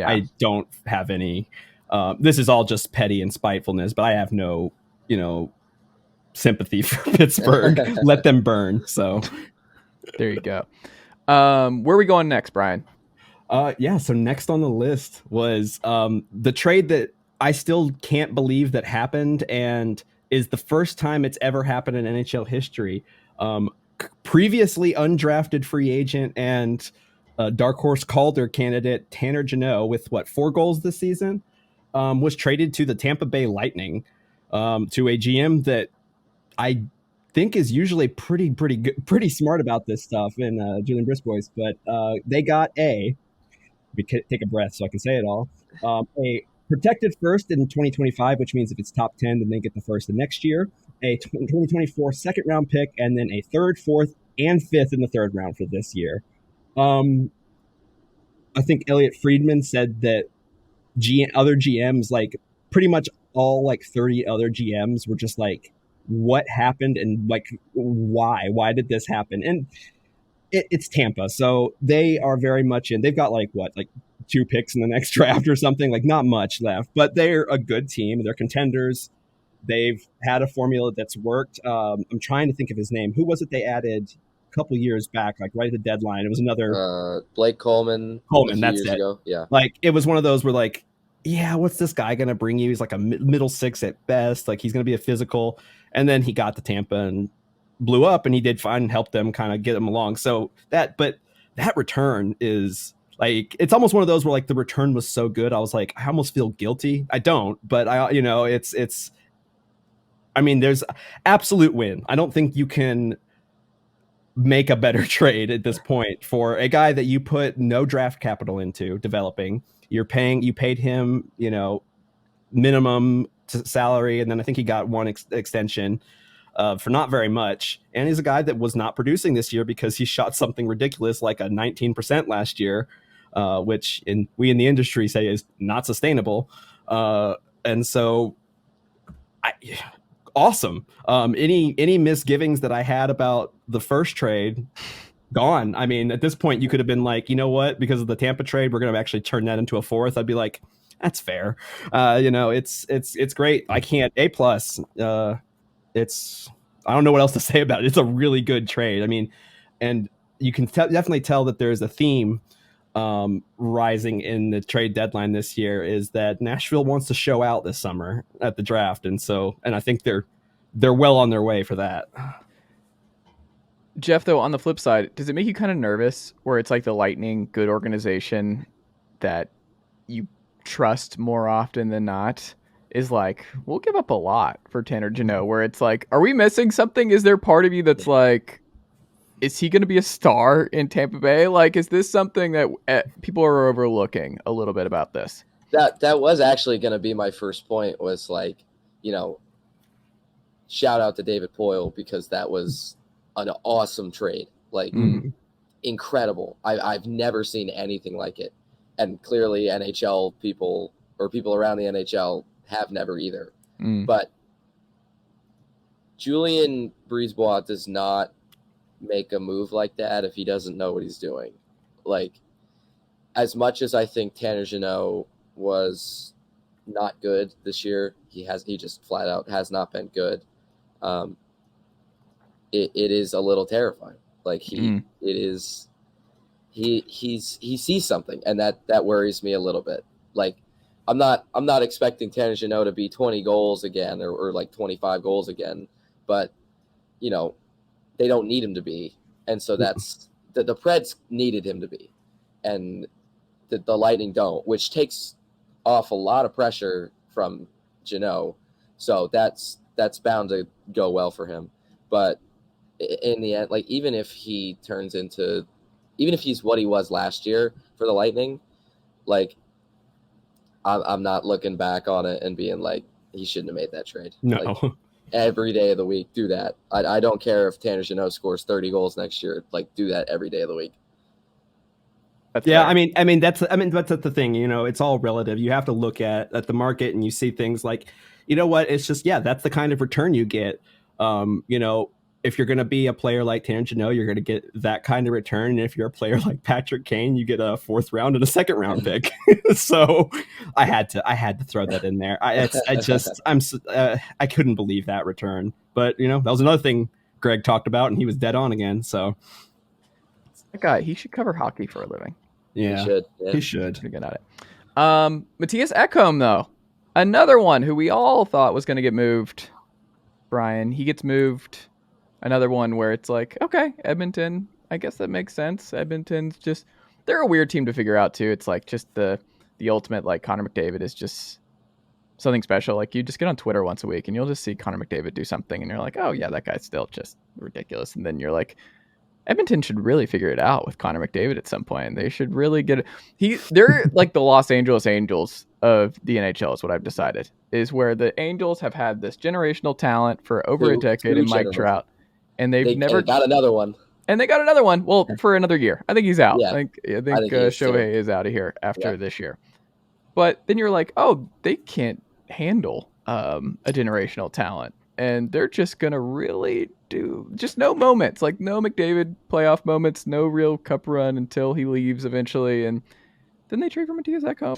I don't have any. This is all just petty and spitefulness, but I have no, sympathy for Pittsburgh. Let them burn. So there you go. Where are we going next, Bryan? So next on the list was the trade that I still can't believe that happened and is the first time it's ever happened in NHL history. Previously undrafted free agent and dark horse Calder candidate Tanner Jeannot, with 4 goals this season, was traded to the Tampa Bay Lightning, to a GM that I think is usually pretty good, pretty smart about this stuff in Julien Brisebois, but they got take a breath so I can say it all. A protected first in 2025, which means if it's top 10, then they get the first the next year. A 2024 second round pick, and then a third, fourth, and fifth in the third round for this year. I think Elliot Friedman said that other GMs, pretty much all 30 other GMs were just like, what happened and why did this happen? And it's Tampa, so they are very much in. They've got 2 picks in the next draft or something, not much left, but they're a good team. They're contenders. They've had a formula that's worked. I'm trying to think of his name. Who was it they added a couple years back, right at the deadline? It was another Blake Coleman. That's it. Ago. Yeah. It was one of those where what's this guy going to bring you? He's a middle six at best. He's going to be a physical. And then he got to Tampa and blew up, and he did fine and helped them kind of get them along. So that return is it's almost one of those where the return was so good. I was I almost feel guilty. I don't, but there's absolute win. I don't think you can make a better trade at this point for a guy that you put no draft capital into developing. You paid him, minimum salary, and then I think he got one extension for not very much. And he's a guy that was not producing this year because he shot something ridiculous like a 19% last year, which we in the industry say is not sustainable. And so awesome. Any misgivings that I had about the first trade, gone. At this point, you could have been you know what? Because of the Tampa trade, we're going to actually turn that into a fourth. I'd be like, that's fair. It's great. I can't A+. I don't know what else to say about it. It's a really good trade. And you can definitely tell that there's a theme rising in the trade deadline this year, is that Nashville wants to show out this summer at the draft. And I think they're well on their way for that. Jeff, though, on the flip side, does it make you kind of nervous where it's the Lightning, good organization that you trust more often than not, is we'll give up a lot for Tanner Jeannot, where it's are we missing something? Is there part of you that's is he going to be a star in Tampa Bay? Is this something that people are overlooking a little bit about this? That was actually going to be my first point, was shout out to David Poile, because that was an awesome trade, incredible. I've never seen anything like it. And clearly NHL people, or people around the NHL, have never either. But Julien Brisebois does not make a move like that if he doesn't know what he's doing. As much as I think Tanner Jeannot was not good this year, he just flat out has not been good. It is a little terrifying. He sees something, and that worries me a little bit. I'm not expecting Tanner Jeannot to be 20 goals again, or 25 goals again, but they don't need him to be, and so that's the Preds needed him to be, and the Lightning don't, which takes off a lot of pressure from Jeannot. So that's bound to go well for him. But in the end, even if he's what he was last year for the Lightning, I'm not looking back on it and being he shouldn't have made that trade. No. Every day of the week, do that. I don't care if Tanner Jeannot scores 30 goals next year. Do that every day of the week. That's fair. That's the thing. It's all relative. You have to look at the market, and you see things it's just, that's the kind of return you get. if you're going to be a player like Tanner Jeannot, you're going to get that kind of return. And if you're a player like Patrick Kane, you get a 4th round and a 2nd round pick. So I had to throw that in there. I couldn't believe that return, but that was another thing Greg talked about, and he was dead on again. So that guy, he should cover hockey for a living. Yeah, he should. Pretty good at it. Mattias Ekholm, though, another one who we all thought was going to get moved. Bryan, he gets moved. Another one where it's like, okay, Edmonton, I guess that makes sense. Edmonton's just, they're a weird team to figure out too. It's like just the ultimate, like Connor McDavid is just something special. Like you just get on Twitter once a week and you'll just see Connor McDavid do something and you're like, oh yeah, that guy's still just ridiculous. And then you're like, Edmonton should really figure it out with Connor McDavid at some point. They should really get it. They're like the Los Angeles Angels of the NHL is what I've decided, is where the Angels have had this generational talent for over a decade in Mike Trout. And they never got another one. And they got another one. Well, for another year. I think he's out. Yeah, I think Shohei is out of here after this year. But then you're like, oh, they can't handle a generational talent. And they're just going to really do just no moments, like no McDavid playoff moments, no real cup run until he leaves eventually. And then they trade for Mattias Ekholm.